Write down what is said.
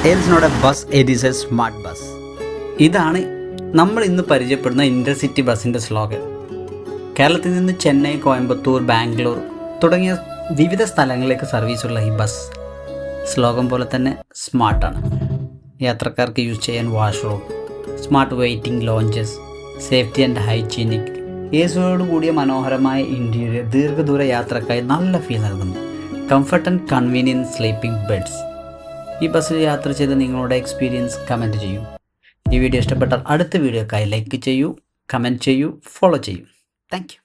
Else not a bus, it is a smart bus. ഇതാണ് നമ്മൾ ഇന്ന് പരിചയപ്പെടുന്ന ഇൻ്റർസിറ്റി ബസ്സിൻ്റെ സ്ലോഗൻ. കേരളത്തിൽ നിന്ന് ചെന്നൈ, കോയമ്പത്തൂർ, ബാംഗ്ലൂർ തുടങ്ങിയ വിവിധ സ്ഥലങ്ങളിലേക്ക് സർവീസുള്ള ഈ ബസ് സ്ലോഗൻ പോലെ തന്നെ സ്മാർട്ടാണ്. യാത്രക്കാർക്ക് യൂസ് ചെയ്യാൻ washroom, smart waiting lounges, safety and hygienic, എസിയോട് കൂടിയ മനോഹരമായ ഇൻറ്റീരിയർ ദീർഘദൂര യാത്രക്കായി നല്ല ഫീൽ നൽകുന്നു. Comfort and convenience sleeping beds. ഈ ബസ്സിൽ യാത്ര ചെയ്ത് നിങ്ങളുടെ എക്സ്പീരിയൻസ് കമൻറ്റ് ചെയ്യൂ. ഈ വീഡിയോ ഇഷ്ടപ്പെട്ടാൽ അടുത്ത വീഡിയോക്കായി ലൈക്ക് ചെയ്യൂ, കമൻറ്റ് ചെയ്യൂ, ഫോളോ ചെയ്യൂ. Thank you.